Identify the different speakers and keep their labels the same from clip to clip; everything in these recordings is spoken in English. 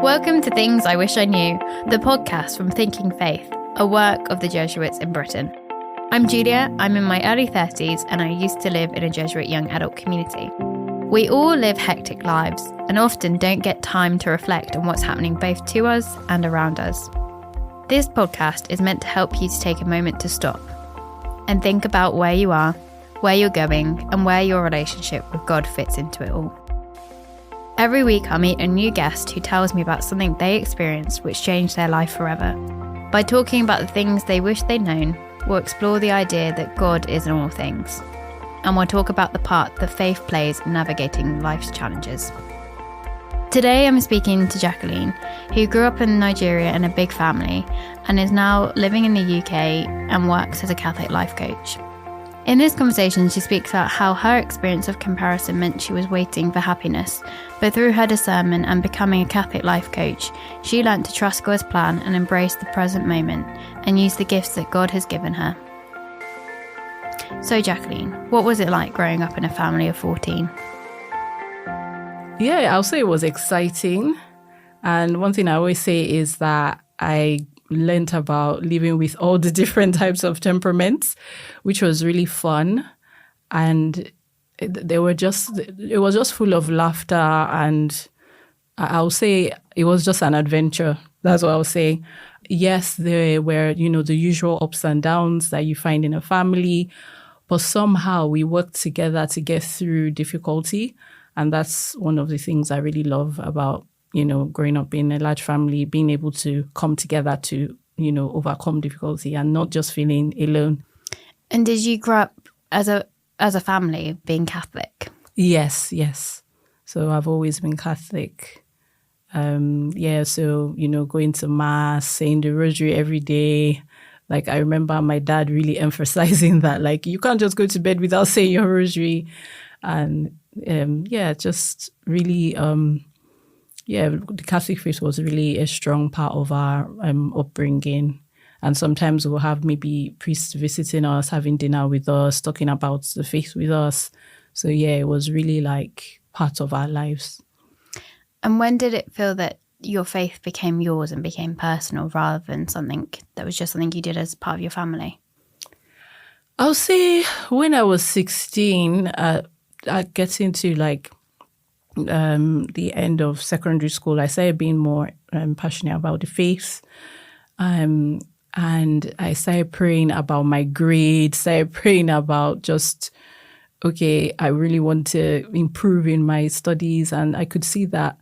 Speaker 1: Welcome to Things I Wish I Knew, the podcast from Thinking Faith, a work of the Jesuits in Britain. I'm Julia, I'm in my early 30s, and I used to live in a Jesuit young adult community. We all live hectic lives and often don't get time to reflect on what's happening both to us and around us. This podcast is meant to help you to take a moment to stop and think about where you are, where you're going, and where your relationship with God fits into it all. Every week I'll meet a new guest who tells me about something they experienced which changed their life forever. By talking about the things they wish they'd known, we'll explore the idea that God is in all things. And we'll talk about the part that faith plays in navigating life's challenges. Today I'm speaking to Jacqueline, who grew up in Nigeria in a big family and is now living in the UK and works as a Catholic life coach. In this conversation, she speaks about how her experience of comparison meant she was waiting for happiness, but through her discernment and becoming a Catholic life coach, she learnt to trust God's plan and embrace the present moment and use the gifts that God has given her. So Jacqueline, what was it like growing up in a family of 14?
Speaker 2: Yeah, I'll say it was exciting. And one thing I always say is that I learned about living with all the different types of temperaments, which was really fun. And it was just full of laughter. And I'll say it was just an adventure. That's what I'll say. Yes, there were, the usual ups and downs that you find in a family, but somehow we worked together to get through difficulty. And that's one of the things I really love about growing up in a large family, being able to come together to, overcome difficulty and not just feeling alone.
Speaker 1: And did you grow up as a family being Catholic?
Speaker 2: Yes. So I've always been Catholic. So, going to Mass, saying the rosary every day. Like, I remember my dad really emphasizing that, like, you can't just go to bed without saying your rosary. And, just really... the Catholic faith was really a strong part of our upbringing. And sometimes we'll have maybe priests visiting us, having dinner with us, talking about the faith with us. So, it was really like part of our lives.
Speaker 1: And when did it feel that your faith became yours and became personal rather than something that was just something you did as part of your family?
Speaker 2: I'll say when I was 16, I get into the end of secondary school, I started being more passionate about the faith. And I started praying about my grades, started praying about just, I really want to improve in my studies. And I could see that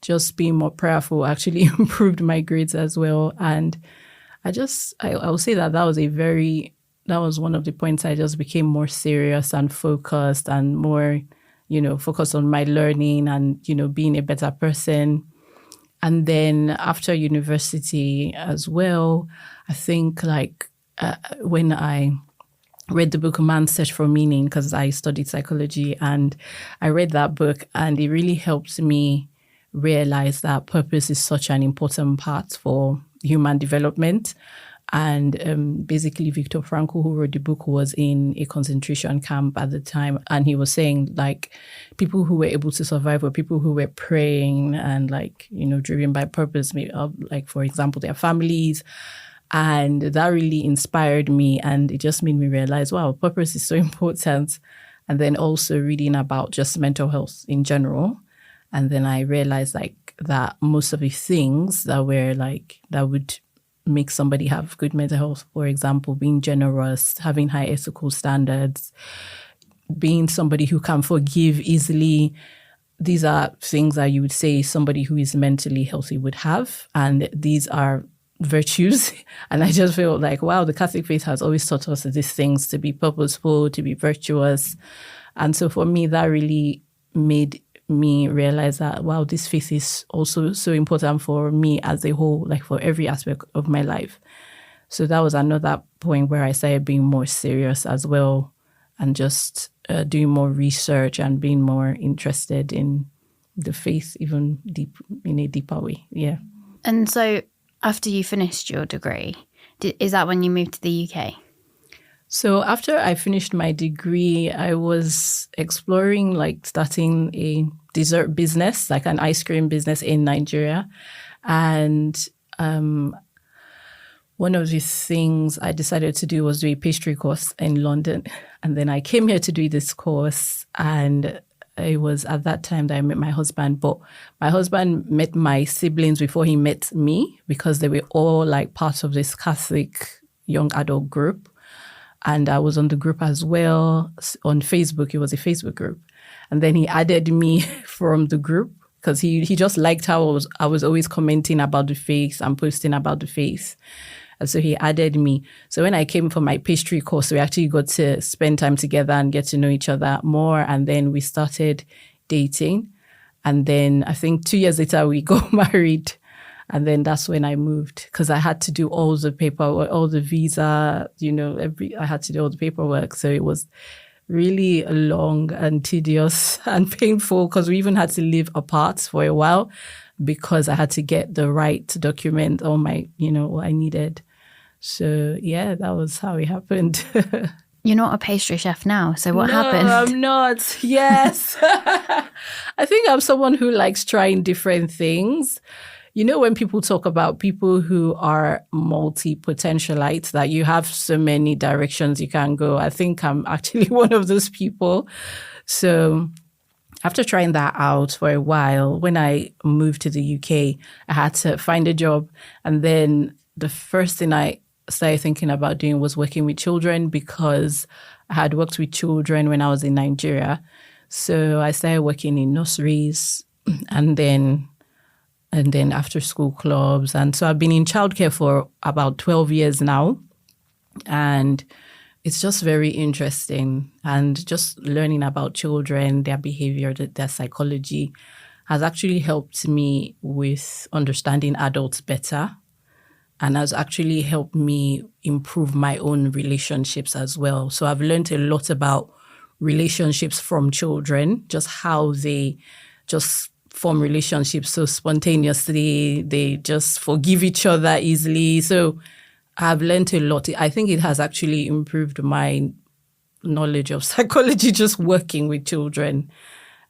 Speaker 2: just being more prayerful actually improved my grades as well. And I will say that was one of the points I just became more serious and focused and more focus on my learning and, being a better person. And then after university as well, I think when I read the book Man's Search for Meaning, because I studied psychology, and I read that book and it really helped me realize that purpose is such an important part for human development. And basically, Viktor Frankl, who wrote the book, was in a concentration camp at the time. And he was saying, people who were able to survive were people who were praying and, driven by purpose, maybe, for example, their families. And that really inspired me. And it just made me realize, wow, purpose is so important. And then also reading about just mental health in general. And then I realized, that most of the things that were, that would make somebody have good mental health, for example, being generous, having high ethical standards, being somebody who can forgive easily. These are things that you would say somebody who is mentally healthy would have. And these are virtues. And I just feel wow, the Catholic faith has always taught us these things, to be purposeful, to be virtuous. And so for me, that really made me realize that, wow, this faith is also so important for me as a whole, for every aspect of my life. So that was another point where I started being more serious as well, and just doing more research and being more interested in the faith, even in a deeper way. Yeah.
Speaker 1: And so after you finished your degree, is that when you moved to the UK?
Speaker 2: So after I finished my degree, I was exploring starting a dessert business, like an ice cream business in Nigeria. And one of the things I decided to do was do a pastry course in London. And then I came here to do this course, and it was at that time that I met my husband. But my husband met my siblings before he met me, because they were all like part of this Catholic young adult group. And I was on the group as well on Facebook. It was a Facebook group. And then he added me from the group because he just liked how I was always commenting about the faith and posting about the faith. And so he added me. So when I came for my pastry course, we actually got to spend time together and get to know each other more. And then we started dating. And then I think 2 years later, we got married. And then that's when I moved, because I had to do all the paperwork, all the visa, I had to do all the paperwork. So it was really long and tedious and painful, because we even had to live apart for a while, because I had to get the right document, all my, what I needed. So yeah, that was how it happened.
Speaker 1: You're not a pastry chef now, so what happened?
Speaker 2: No, I'm not. Yes. I think I'm someone who likes trying different things. When people talk about people who are multi-potentialites, that you have so many directions you can go, I think I'm actually one of those people. So after trying that out for a while, when I moved to the UK, I had to find a job. And then the first thing I started thinking about doing was working with children, because I had worked with children when I was in Nigeria. So I started working in nurseries and then after school clubs. And so I've been in childcare for about 12 years now. And it's just very interesting. And just learning about children, their behavior, their psychology has actually helped me with understanding adults better, and has actually helped me improve my own relationships as well. So I've learned a lot about relationships from children, just how they just form relationships so spontaneously. They just forgive each other easily. So I've learned a lot. I think it has actually improved my knowledge of psychology just working with children.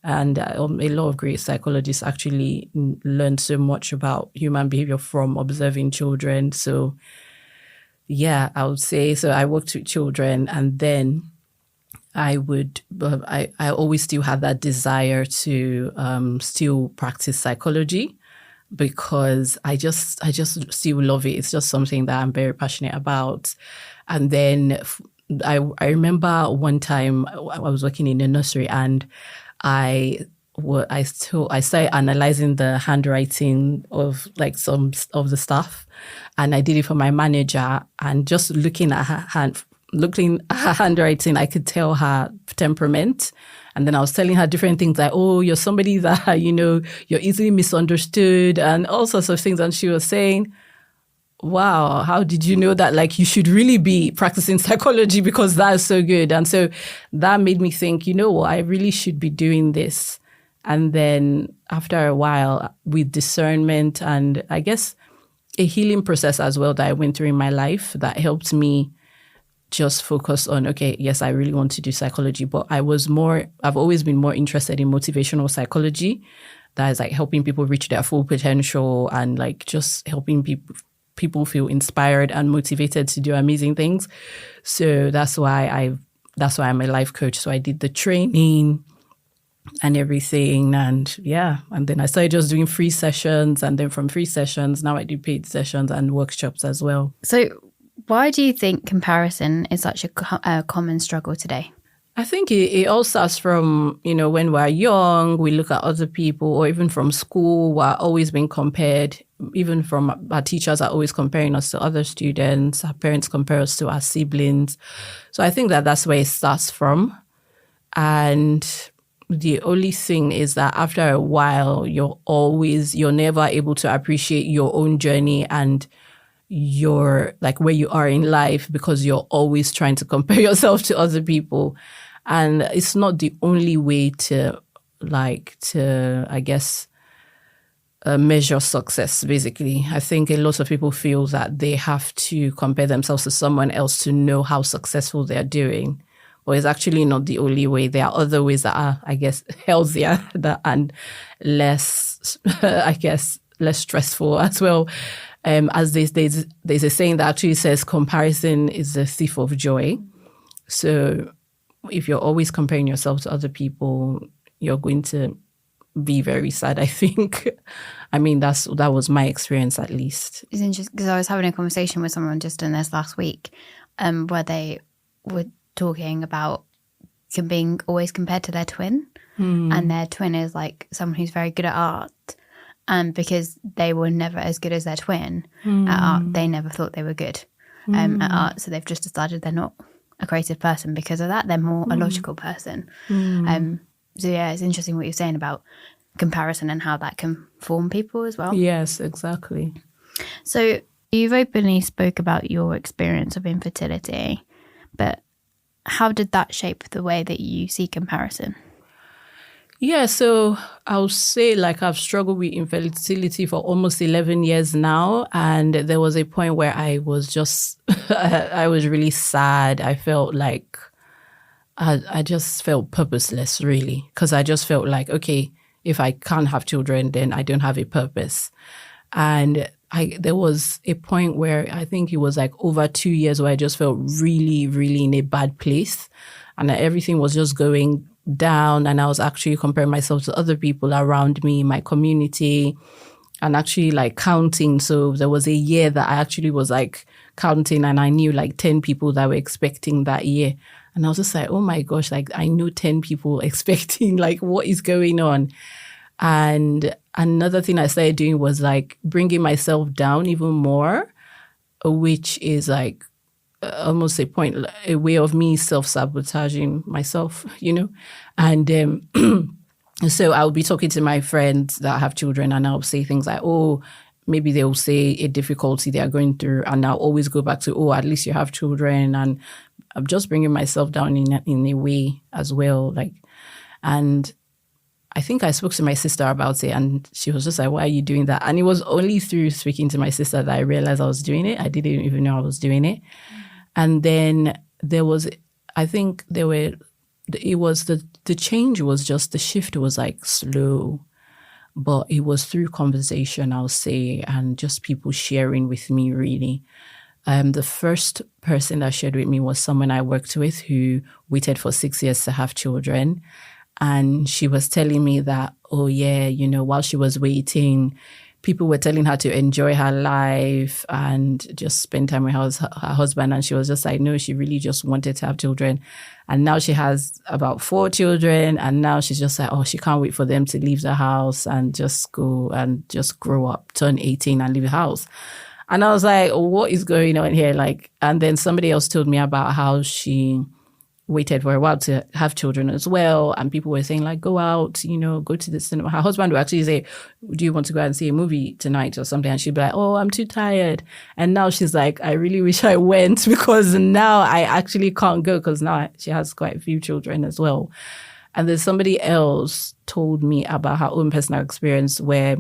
Speaker 2: And a lot of great psychologists actually learned so much about human behavior from observing children. So yeah, I would say, so I worked with children, and then I always still had that desire to still practice psychology, because I just still love it. It's just something that I'm very passionate about. And then I remember one time I was working in a nursery, and I started analyzing the handwriting of like some of the staff, and I did it for my manager. And just looking at her handwriting, I could tell her temperament. And then I was telling her different things like, oh, you're somebody that, you're easily misunderstood and all sorts of things. And she was saying, wow, how did you know that? Like, you should really be practicing psychology, because that is so good. And so that made me think, what, I really should be doing this. And then after a while, with discernment and I guess a healing process as well that I went through in my life, that helped me just focus on, okay, yes, I really want to do psychology, but I've always been more interested in motivational psychology. That is like helping people reach their full potential and like just helping people feel inspired and motivated to do amazing things. So that's why I'm a life coach. So I did the training and everything. And yeah, and then I started just doing free sessions. And then from free sessions, now I do paid sessions and workshops as well.
Speaker 1: So why do you think comparison is such a common struggle today?
Speaker 2: I think it all starts from, when we're young, we look at other people, or even from school, we're always being compared. Even from our teachers are always comparing us to other students. Our parents compare us to our siblings. So I think that's where it starts from. And the only thing is that after a while, you're never able to appreciate your own journey and your, like, where you are in life, because you're always trying to compare yourself to other people. And it's not the only way to I guess, measure success, basically. I think a lot of people feel that they have to compare themselves to someone else to know how successful they're doing. or it's actually not the only way. There are other ways that are, I guess, healthier and less, I guess, less stressful as well. As there's a saying that actually says comparison is the thief of joy. So if you're always comparing yourself to other people, you're going to be very sad, I think. I mean, that was my experience, at least.
Speaker 1: It's interesting because I was having a conversation with someone just in this last week where they were talking about being always compared to their twin. And their twin is like someone who's very good at art. And because they were never as good as their twin at art, they never thought they were good at art. So they've just decided they're not a creative person because of that. They're more a logical person. So yeah, it's interesting what you're saying about comparison and how that can form people as well.
Speaker 2: Yes, exactly.
Speaker 1: So you've openly spoke about your experience of infertility, but how did that shape the way that you see comparison?
Speaker 2: Yeah, so I'll say like I've struggled with infertility for almost 11 years now. And there was a point where I was just, I was really sad. I felt like, I just felt purposeless, really, because I just felt like, okay, if I can't have children, then I don't have a purpose. And there was a point where I think it was like over 2 years where I just felt really, really in a bad place. And everything was just going down. And I was actually comparing myself to other people around me, my community, and actually like counting. So there was a year that I actually was like counting and I knew like 10 people that were expecting that year. And I was just like, oh my gosh, like I know 10 people expecting, like what is going on? And another thing I started doing was like bringing myself down even more, which is like almost a way of me self-sabotaging myself, And so I'll be talking to my friends that have children and I'll say things like, oh, maybe they'll say a difficulty they are going through. And I'll always go back to, oh, at least you have children. And I'm just bringing myself down in a way as well. And I think I spoke to my sister about it and she was just like, why are you doing that? And it was only through speaking to my sister that I realized I was doing it. I didn't even know I was doing it. And then there was, I think the change was just, the shift was like slow, but it was through conversation, I'll say, and just people sharing with me, really. The first person that shared with me was someone I worked with who waited for 6 years to have children. And she was telling me that, oh yeah, while she was waiting, people were telling her to enjoy her life and just spend time with her husband. And she was just like, no, she really just wanted to have children. And now she has about 4 children. And now she's just like, oh, she can't wait for them to leave the house and just go and just grow up, turn 18 and leave the house. And I was like, what is going on here? And then somebody else told me about how she waited for a while to have children as well. And people were saying like, go out, go to the cinema. Her husband would actually say, do you want to go out and see a movie tonight or something? And she'd be like, oh, I'm too tired. And now she's like, I really wish I went because now I actually can't go because now she has quite a few children as well. And then somebody else told me about her own personal experience where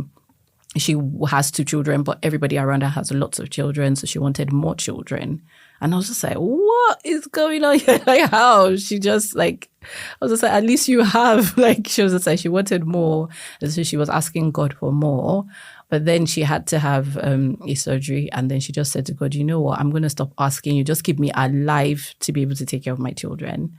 Speaker 2: she has 2 children, but everybody around her has lots of children. So she wanted more children. And I was just like, what is going on here? Like, how? She just I was just like, at least you have, she was just like, she wanted more. And so she was asking God for more. But then she had to have a surgery. And then she just said to God, you know what? I'm going to stop asking you. Just keep me alive to be able to take care of my children.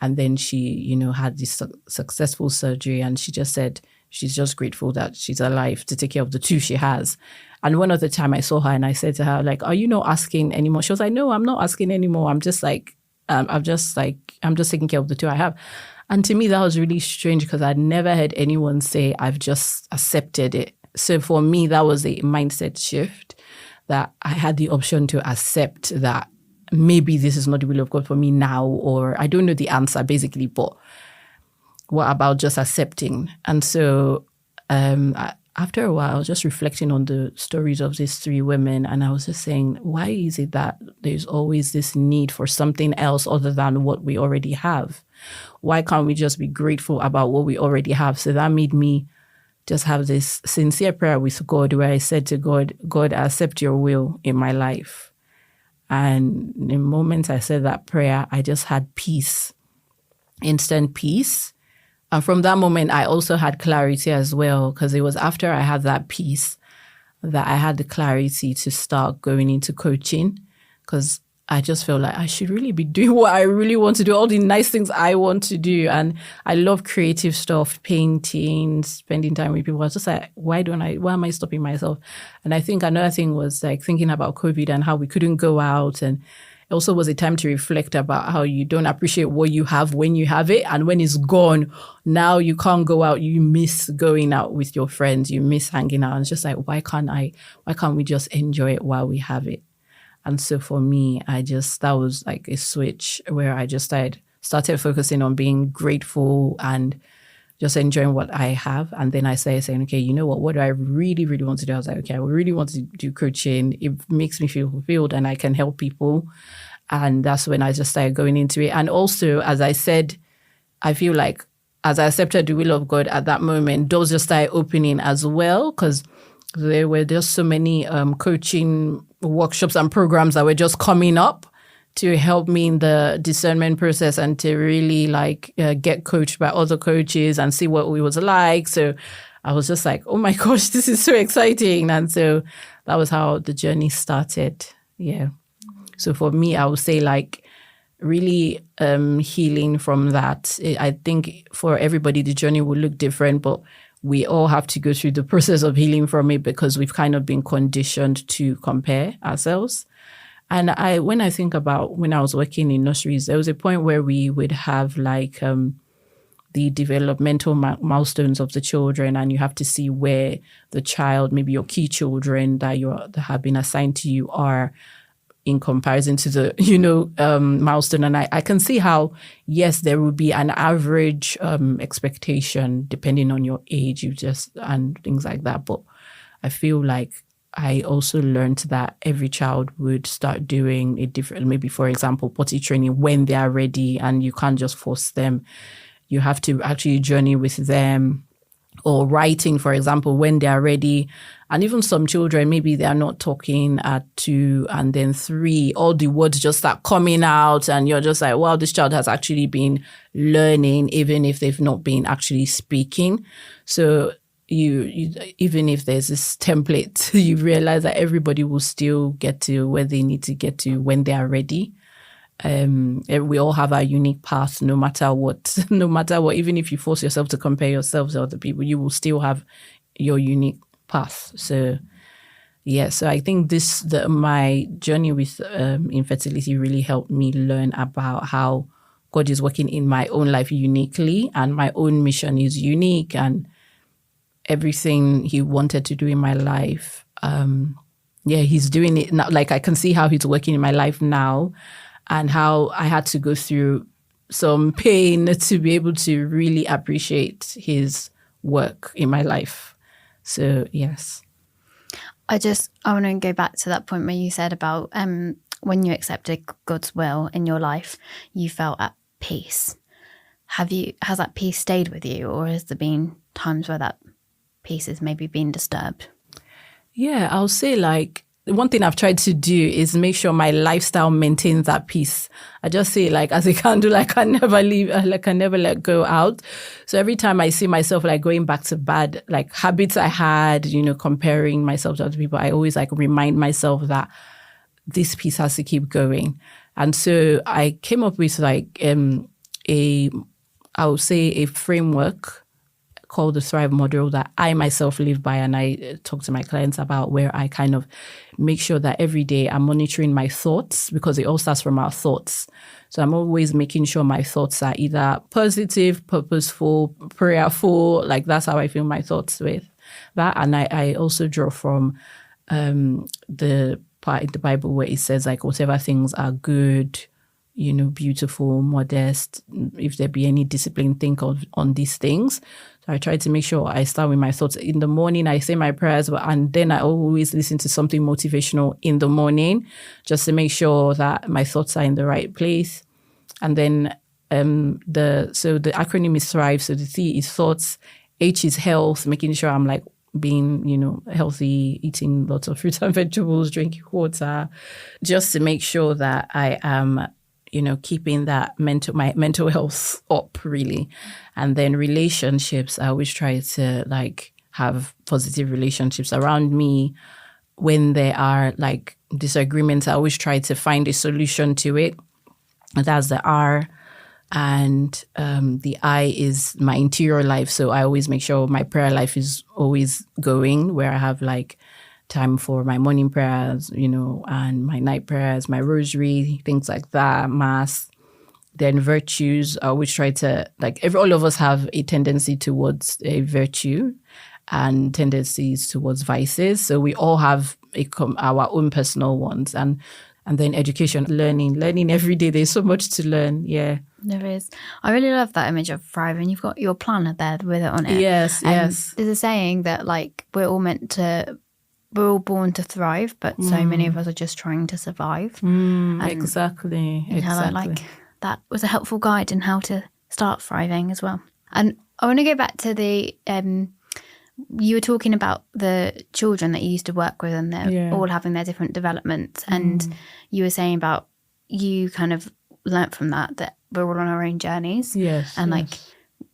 Speaker 2: And then she, had this successful surgery. And she just said, she's just grateful that she's alive to take care of the 2 she has. And one other time I saw her and I said to her, are you not asking anymore? She was like, no, I'm not asking anymore. I'm just I'm just taking care of the 2 I have. And to me, that was really strange because I'd never heard anyone say, I've just accepted it. So for me, that was a mindset shift that I had the option to accept that maybe this is not the will of God for me now, or I don't know the answer basically, but what about just accepting? And so after a while, I was just reflecting on the stories of these 3 women. And I was just saying, why is it that there's always this need for something else other than what we already have? Why can't we just be grateful about what we already have? So that made me just have this sincere prayer with God where I said to God, God, I accept your will in my life. And the moment I said that prayer, I just had peace. instant peace. And from that moment, I also had clarity as well, because it was after I had that peace that I had the clarity to start going into coaching, because I just felt like I should really be doing what I really want to do, all the nice things I want to do. And I love creative stuff, painting, spending time with people. I was just like, why am I stopping myself? And I think another thing was like thinking about COVID and how we couldn't go out. And it also was a time to reflect about how you don't appreciate what you have when you have it. And when it's gone, now you can't go out. You miss going out with your friends. You miss hanging out. And it's just like, why can't we just enjoy it while we have it? And so for me, that was like a switch where I just started focusing on being grateful and just enjoying what I have. And then I started saying, okay, you know what do I really, really want to do? I was like, okay, I really want to do coaching. It makes me feel fulfilled and I can help people. And that's when I just started going into it. And also, as I said, I feel like as I accepted the will of God at that moment, doors just started opening as well, because there were just so many coaching workshops and programs that were just coming up to help me in the discernment process and to really get coached by other coaches and see what it was like. So I was just like, oh my gosh, this is so exciting. And so that was how the journey started. Yeah. So for me, I would say really healing from that. I think for everybody, the journey will look different, but we all have to go through the process of healing from it because we've kind of been conditioned to compare ourselves. And when I think about when I was working in nurseries, there was a point where we would have the developmental milestones of the children, and you have to see where the child, maybe your key children that have been assigned to you are in comparison to the, milestone. And I can see how, yes, there will be an average expectation depending on your age, and things like that. But I feel like I also learned that every child would start doing a different, maybe, for example, potty training when they are ready, and you can't just force them. You have to actually journey with them. Or writing, for example, when they are ready. And even some children, maybe they are not talking at 2 and then 3, all the words just start coming out and you're just like, wow, this child has actually been learning, even if they've not been actually speaking. So you even if there's this template, you realize that everybody will still get to where they need to get to when they are ready. We all have our unique path, no matter what, even if you force yourself to compare yourself to other people, you will still have your unique path. So, yeah, so I think my journey with infertility really helped me learn about how God is working in my own life uniquely, and my own mission is unique, and everything He wanted to do in my life, He's doing it now. I can see how He's working in my life now. And how I had to go through some pain to be able to really appreciate His work in my life. So, yes.
Speaker 1: I want to go back to that point where you said about when you accepted God's will in your life, you felt at peace. Has that peace stayed with you, or has there been times where that peace has maybe been disturbed?
Speaker 2: Yeah, I'll say one thing I've tried to do is make sure my lifestyle maintains that peace. I just say as a candle, I can never leave, I can never let go out. So every time I see myself going back to bad habits I had, comparing myself to other people, I always remind myself that this peace has to keep going. And so I came up with I would say a framework called the Thrive model that I myself live by, and I talk to my clients about, where I kind of make sure that every day I'm monitoring my thoughts, because it all starts from our thoughts. So I'm always making sure my thoughts are either positive, purposeful, prayerful. That's how I feel my thoughts with that. And I also draw from the part in the Bible where it says whatever things are good, beautiful, modest, if there be any discipline, think on these things. So I try to make sure I start with my thoughts. In the morning, I say my prayers, and then I always listen to something motivational in the morning, just to make sure that my thoughts are in the right place. And then the acronym is Thrive. So the T is thoughts, H is health, making sure I'm being, healthy, eating lots of fruits and vegetables, drinking water, just to make sure that I am keeping my mental health up, really. And then relationships, I always try to like have positive relationships around me. When there are like disagreements, I always try to find a solution to it. And that's the R. And the I is my interior life. So I always make sure my prayer life is always going, where I have like time for my morning prayers, and my night prayers, my rosary, things like that, mass. Then virtues, I always try to, all of us have a tendency towards a virtue and tendencies towards vices. So we all have our own personal ones. And then education, learning every day. There's so much to learn. Yeah.
Speaker 1: There is. I really love that image of thriving. You've got your planner there with it on it.
Speaker 2: Yes, yes.
Speaker 1: There's a saying that we're all born to thrive, but so many of us are just trying to survive.
Speaker 2: Exactly.
Speaker 1: That was a helpful guide in how to start thriving as well. And I want to go back to the, you were talking about the children that you used to work with, and they're all having their different developments. And you were saying about you kind of learnt from that we're all on our own journeys.
Speaker 2: Yes.
Speaker 1: And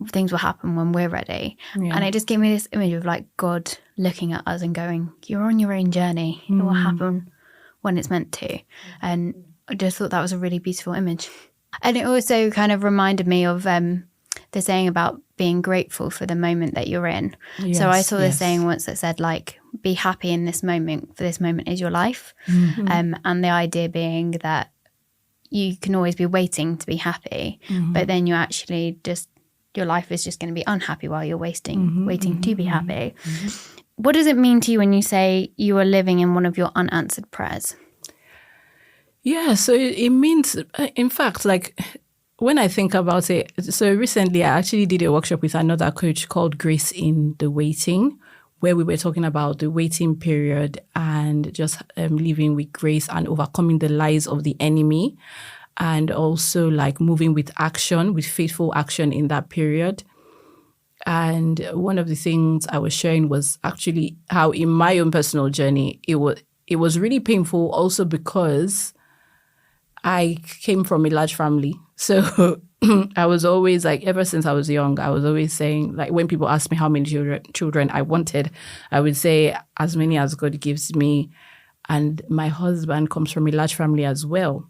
Speaker 1: things will happen when we're ready. Yeah. And it just gave me this image of God looking at us and going, you're on your own journey. It will happen when it's meant to. And I just thought that was a really beautiful image. And it also kind of reminded me of the saying about being grateful for the moment that you're in. Yes, so I saw this saying once that said, be happy in this moment, for this moment is your life. And the idea being that you can always be waiting to be happy, but then you actually your life is just going to be unhappy while you're waiting to be happy. What does it mean to you when you say you are living in one of your unanswered prayers?
Speaker 2: Yeah, so it means, in fact, when I think about it, so recently I actually did a workshop with another coach called Grace in the Waiting, where we were talking about the waiting period and just living with grace and overcoming the lies of the enemy, and also moving with action, with faithful action in that period. And one of the things I was sharing was actually how in my own personal journey, it was really painful also because I came from a large family. So I was always ever since I was young, I was always saying, when people ask me how many children I wanted, I would say as many as God gives me. And my husband comes from a large family as well.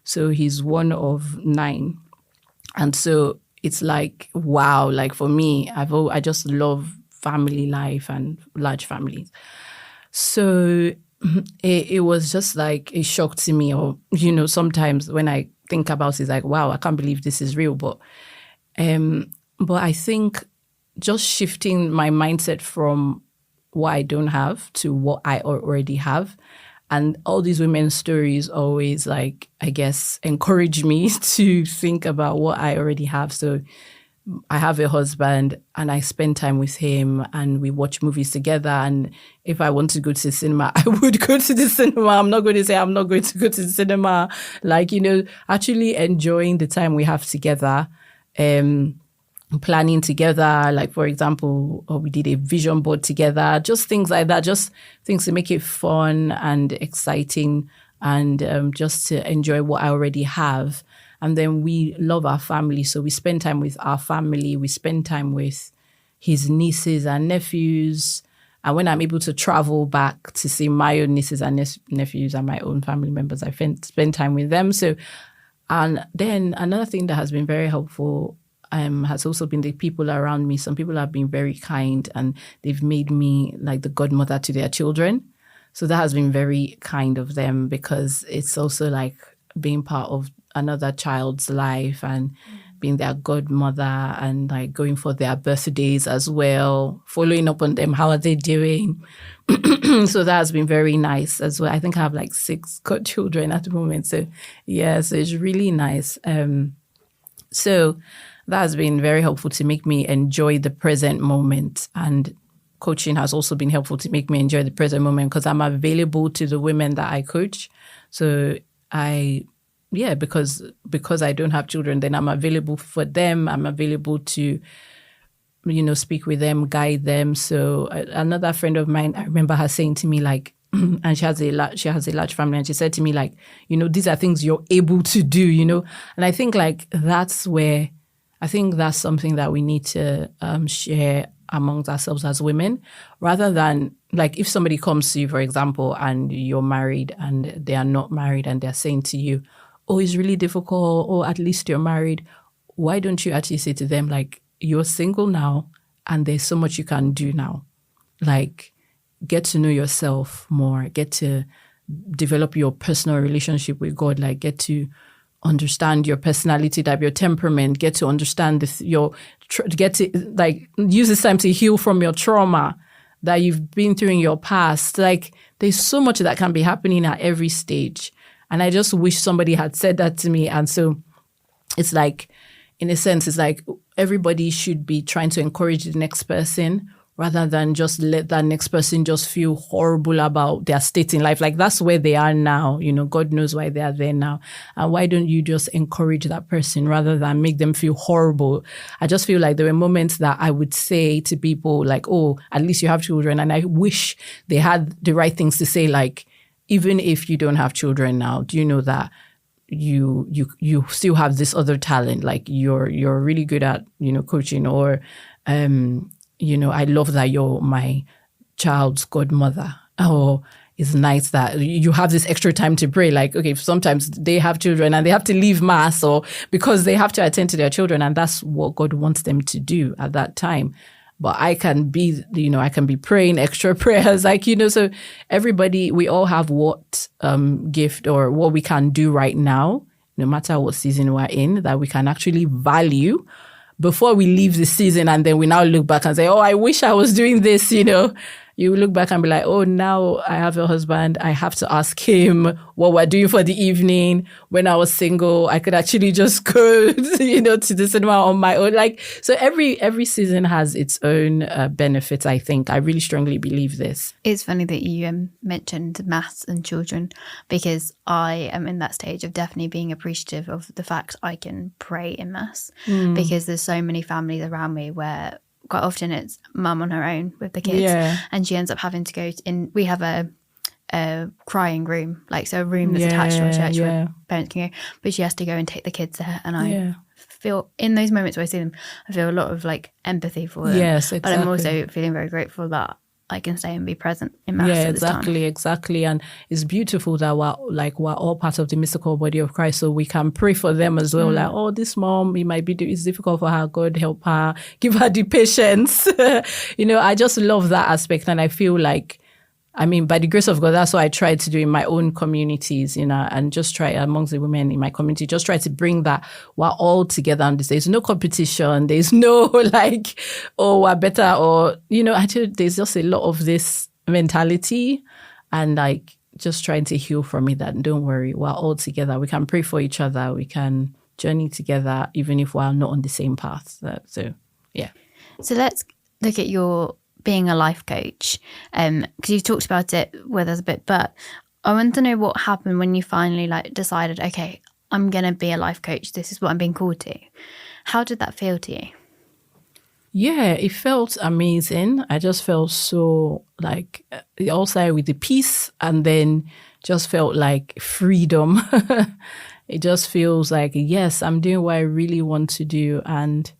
Speaker 2: So he's one of 9. And so it's wow, for me, I just love family life and large families. So it was just a shock to me, or, sometimes when I think about it, it's wow, I can't believe this is real. But I think just shifting my mindset from what I don't have to what I already have. And all these women's stories always I guess, encourage me to think about what I already have. So I have a husband and I spend time with him and we watch movies together. And if I want to go to the cinema, I would go to the cinema. I'm not going to say I'm not going to go to the cinema. Actually enjoying the time we have together, planning together. For example, we did a vision board together, just things like that, just things to make it fun and exciting and just to enjoy what I already have. And then we love our family. So we spend time with our family. We spend time with his nieces and nephews. And when I'm able to travel back to see my own nieces and nephews and my own family members, I spend time with them. So, and then another thing that has been very helpful has also been the people around me. Some people have been very kind and they've made me the godmother to their children. So that has been very kind of them, because it's also being part of another child's life and being their godmother and going for their birthdays as well, following up on them. How are they doing? So that has been very nice as well. I think I have 6 godchildren at the moment. So yeah, so it's really nice. So that has been very helpful to make me enjoy the present moment. And coaching has also been helpful to make me enjoy the present moment because I'm available to the women that I coach. So because I don't have children, then I'm available for them. I'm available to, speak with them, guide them. So another friend of mine, I remember her saying to me, and she has a large family, and she said to me, like, these are things you're able to do, and I think like that's something that we need to share amongst ourselves as women, rather than like if somebody comes to you, for example, and you're married and they are not married and they're saying to you, oh, it's really difficult, or at least you're married. Why don't you actually say to them, like, you're single now and there's so much you can do now. Like, get to know yourself more, get to develop your personal relationship with God, like get to understand your personality type, your temperament, get to understand get to like use this time to heal from your trauma that you've been through in your past. Like, there's so much that can be happening at every stage. And I just wish somebody had said that to me. And so it's like, in a sense, it's like everybody should be trying to encourage the next person rather than just let that next person just feel horrible about their state in life. Like, that's where they are now. God knows why they are there now. And why don't you just encourage that person rather than make them feel horrible? I just feel like there were moments that I would say to people like, oh, at least you have children. And I wish they had the right things to say, like, even if you don't have children now, do you know that you still have this other talent? Like, you're really good at, coaching, or, I love that you're my child's godmother. Or it's nice that you have this extra time to pray. Like, okay, sometimes they have children and they have to leave mass, or because they have to attend to their children, and that's what God wants them to do at that time. But I can be praying extra prayers, like, so everybody, we all have what gift or what we can do right now, no matter what season we're in, that we can actually value before we leave the season. And then we now look back and say, oh, I wish I was doing this, You look back and be like, oh, now I have a husband. I have to ask him what we're doing for the evening. When I was single, I could actually just go, to the cinema on my own. Like, so every season has its own benefits, I think. I really strongly believe this.
Speaker 1: It's funny that you mentioned maths and children, because I am in that stage of definitely being appreciative of the fact I can pray in mass, because there's so many families around me where quite often it's mum on her own with the kids, and she ends up having to go in. We have a crying room, like, so a room that's attached to a church where parents can go, but she has to go and take the kids there. And I feel in those moments where I see them, I feel a lot of like empathy for them.
Speaker 2: Yes, exactly.
Speaker 1: But I'm also feeling very grateful that I can stay and be present in mass at this time.
Speaker 2: Exactly. And it's beautiful that we're all part of the mystical body of Christ, so we can pray for them as well. Like, oh, this mom, it's difficult for her. God help her, give her the patience. I just love that aspect, and I feel like, by the grace of God, that's what I try to do in my own communities, and just try amongst the women in my community, just try to bring that we're all together on this. There's no competition. There's no like, oh, we're better, or, there's just a lot of this mentality, and like just trying to heal from it, that don't worry, we're all together. We can pray for each other. We can journey together, even if we're not on the same path. So let's look at your being a life coach, because you talked about it with us a bit, but I want to know what happened when you finally decided, okay, I'm going to be a life coach. This is what I'm being called to. How did that feel to you? Yeah, it felt amazing. I just felt so it all started with the peace, and then just felt like freedom. It just feels like, yes, I'm doing what I really want to do. And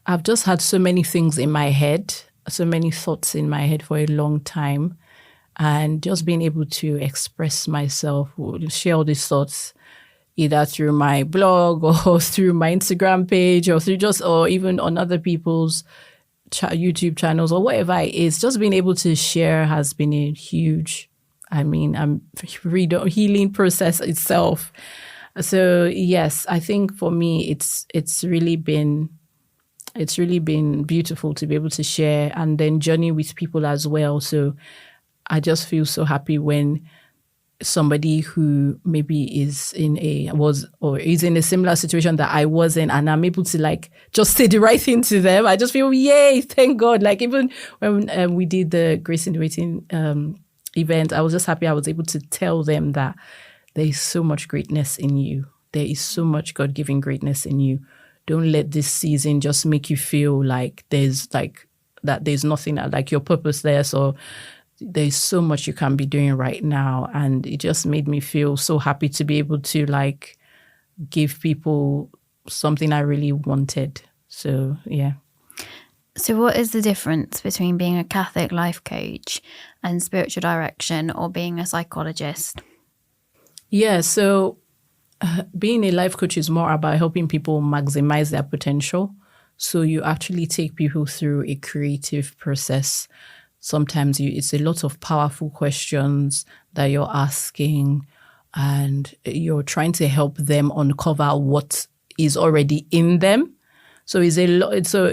Speaker 2: I've just had so many things in my head, so many thoughts in my head for a long time, and just being able to express myself, share all these thoughts, either through my blog or through my Instagram page, or even on other people's YouTube channels or whatever it is. Just being able to share has been a huge, healing process itself. So yes, I think for me, it's really been beautiful to be able to share and then journey with people as well. So I just feel so happy when somebody who maybe is in a similar situation that I was in, and I'm able to just say the right thing to them. I just feel, yay, thank God. Even when we did the Grace in the Waiting event, I was just happy I was able to tell them that there is so much greatness in you. There is so much God-given greatness in you. Don't let this season just make you feel like there's nothing, like you're purposeless, or there's so much you can be doing right now. And it just made me feel so happy to be able to like give people something I really wanted. So, yeah.
Speaker 1: So what is the difference between being a Catholic life coach and spiritual direction, or being a psychologist?
Speaker 2: Yeah, so being a life coach is more about helping people maximize their potential. So you actually take people through a creative process. Sometimes it's a lot of powerful questions that you're asking, and you're trying to help them uncover what is already in them. So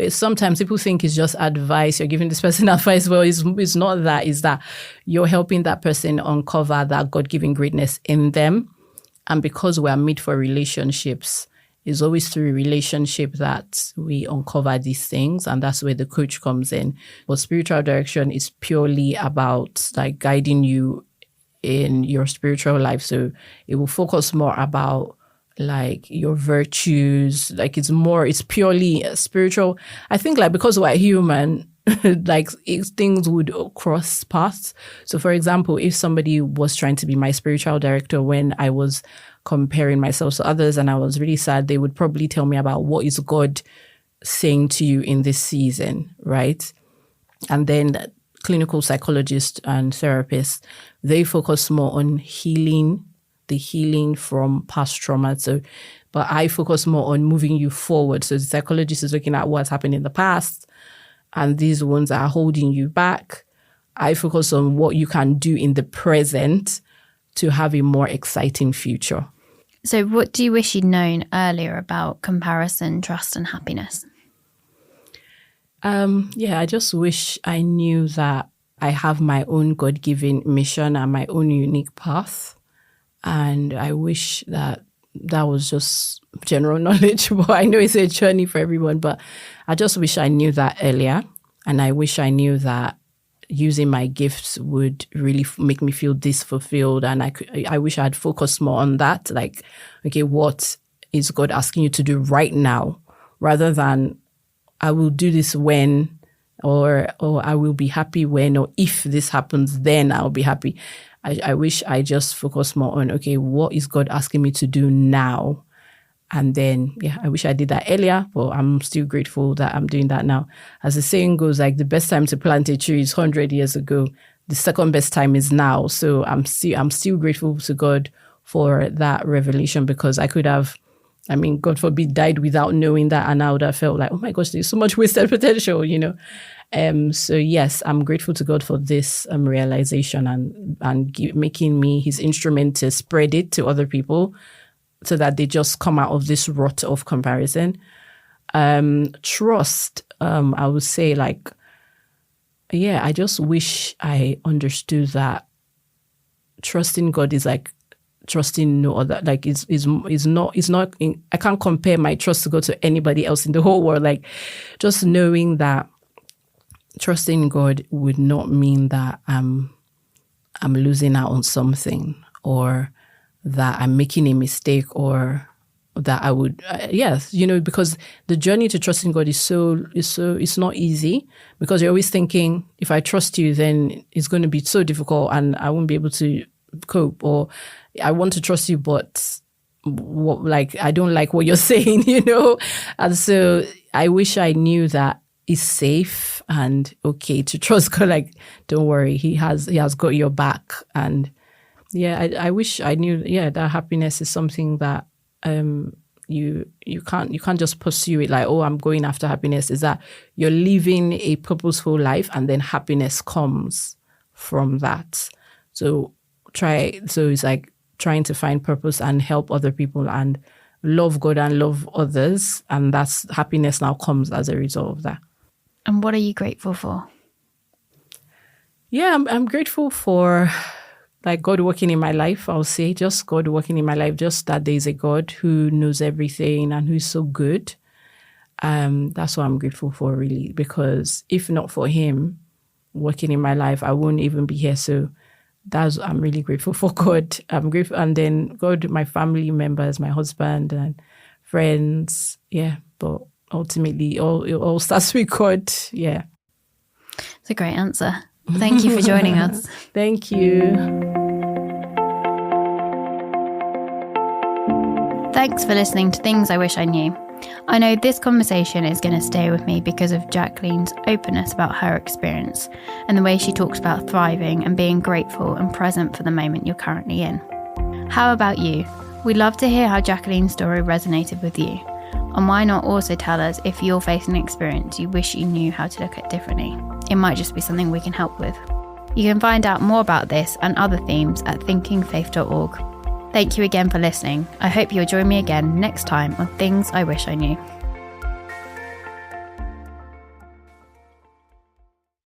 Speaker 2: sometimes people think it's just advice. You're giving this person advice. Well, it's not that. It's that you're helping that person uncover that God-given greatness in them. And because we are made for relationships, it's always through relationship that we uncover these things. And that's where the coach comes in. But spiritual direction is purely about like guiding you in your spiritual life. So it will focus more about like your virtues, like it's purely spiritual. I think like because we're human, like things would cross paths. So for example, if somebody was trying to be my spiritual director when I was comparing myself to others and I was really sad, they would probably tell me about what is God saying to you in this season, right? And then clinical psychologists and therapists, they focus more on healing, the healing from past trauma. So, but I focus more on moving you forward. So the psychologist is looking at what's happened in the past, and these ones are holding you back. I focus on what you can do in the present to have a more exciting future.
Speaker 1: So what do you wish you'd known earlier about comparison, trust, and happiness?
Speaker 2: I just wish I knew that I have my own God-given mission and my own unique path. And I wish that was just general knowledge. But I know it's a journey for everyone, but I just wish I knew that earlier. And I wish I knew that using my gifts would really make me feel this fulfilled. And I wish I had focused more on that. Like, okay, what is God asking you to do right now? Rather than I will do this when, or I will be happy when, or if this happens, then I'll be happy. I wish I just focused more on, okay, what is God asking me to do now? And then, I wish I did that earlier, but I'm still grateful that I'm doing that now. As the saying goes, like the best time to plant a tree is 100 years ago. The second best time is now. So I'm still grateful to God for that revelation, because I could have, God forbid, died without knowing that. And I would have felt like, oh my gosh, there's so much wasted potential, So yes, I'm grateful to God for this realization and making me his instrument to spread it to other people so that they just come out of this rut of comparison. Trust, I would say I just wish I understood that trusting God is like trusting no other. Like is not. I can't compare my trust to God to anybody else in the whole world. Like just knowing that trusting God would not mean that I'm losing out on something, or that I'm making a mistake, or that I would, because the journey to trusting God is it's not easy, because you're always thinking, if I trust you, then it's going to be so difficult and I won't be able to cope, or I want to trust you, but I don't like what you're saying, And so I wish I knew that it's safe and okay to trust God. Like, don't worry, he has got your back. And I wish I knew, that happiness is something that you can't just pursue it like, oh, I'm going after happiness. Is that you're living a purposeful life, and then happiness comes from that. So it's like trying to find purpose and help other people and love God and love others, and that's happiness now comes as a result of that.
Speaker 1: And what are you grateful for?
Speaker 2: Yeah, I'm grateful for like God working in my life. I'll say just God working in my life, just that there's a God who knows everything and who's so good. That's what I'm grateful for, really, because if not for him working in my life, I wouldn't even be here. So I'm really grateful for God. I'm grateful. And then God, my family members, my husband and friends. Yeah. But ultimately, it all starts with God. Yeah.
Speaker 1: It's a great answer. Thank you for joining us.
Speaker 2: Thank you.
Speaker 1: Thanks for listening to Things I Wish I Knew. I know this conversation is going to stay with me because of Jacqueline's openness about her experience and the way she talks about thriving and being grateful and present for the moment you're currently in. How about you? We'd love to hear how Jacqueline's story resonated with you. And why not also tell us if you're facing an experience you wish you knew how to look at differently? It might just be something we can help with. You can find out more about this and other themes at thinkingfaith.org. Thank you again for listening. I hope you'll join me again next time on Things I Wish I Knew.